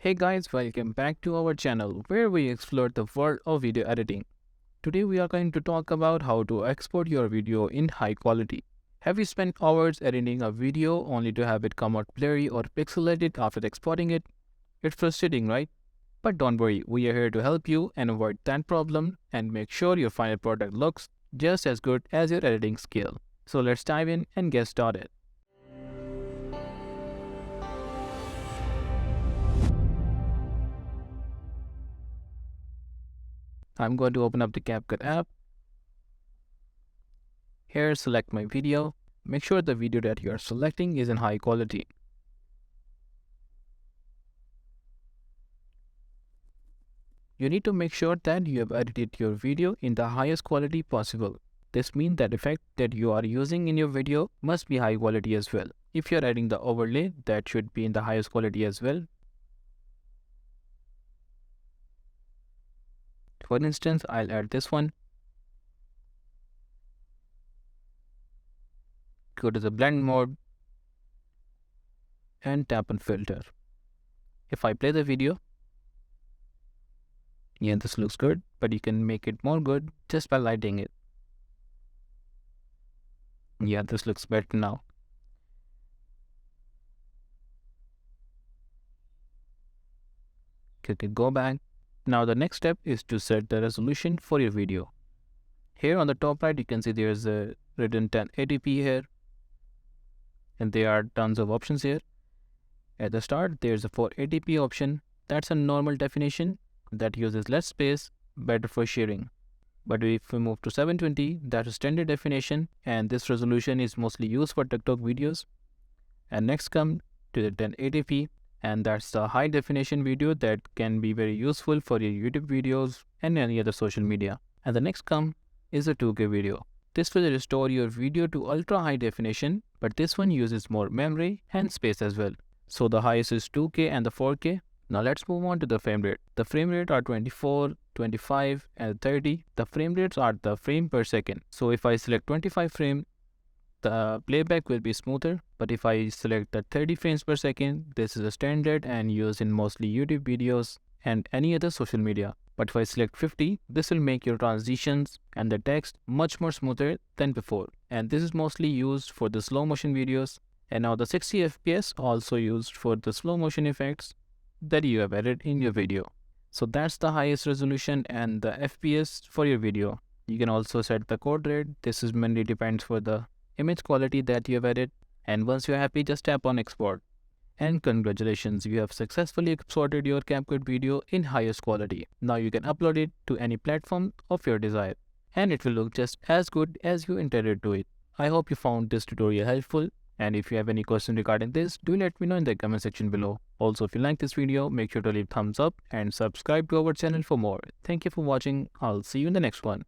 Hey guys, welcome back to our channel where we explore the world of video editing. Today we are going to talk about how to export your video in high quality. Have you spent hours editing a video only to have it come out blurry or pixelated after exporting it? It's frustrating, right? But don't worry, we are here to help you and avoid that problem and make sure your final product looks just as good as your editing skill. So let's dive in and get started. I'm going to open up the CapCut app. Here, select my video. Make sure the video that you are selecting is in high quality. You need to make sure that you have edited your video in the highest quality possible. This means that effect that you are using in your video must be high quality as well. If you are adding the overlay, that should be in the highest quality as well. For instance, I'll add this one. Go to the blend mode and tap on filter. If I play the video, yeah, this looks good, but you can make it more good just by lighting it. Yeah, this looks better now. Click it, go back. Now the next step is to set the resolution for your video. Here on the top right, you can see there's a written 1080p here. And there are tons of options here. At the start, there's a 480p option. That's a normal definition that uses less space, better for sharing. But if we move to 720, that's a standard definition, and this resolution is mostly used for TikTok videos. And next come to the 1080p, and that's the high definition video that can be very useful for your YouTube videos and any other social media. And the next come is a 2K video. This will restore your video to ultra high definition, but this one uses more memory and space as well. So the highest is 2K and the 4K. Now let's move on to the frame rate. The frame rate are 24, 25 and 30. The frame rates are the frame per second. So if I select 25 frame, the playback will be smoother. But if I select the 30 frames per second, this is a standard and used in mostly YouTube videos and any other social media. But if I select 50, this will make your transitions and the text much more smoother than before. And this is mostly used for the slow motion videos. And now the 60 FPS also used for the slow motion effects that you have added in your video. So that's the highest resolution and the FPS for your video. You can also set the code rate. This is mainly depends for the image quality that you have added. And once you're happy, just tap on export. And congratulations, you have successfully exported your CapCut video in highest quality. Now you can upload it to any platform of your desire. And it will look just as good as you intended to it. I hope you found this tutorial helpful. And if you have any questions regarding this, do let me know in the comment section below. Also, if you like this video, make sure to leave thumbs up and subscribe to our channel for more. Thank you for watching. I'll see you in the next one.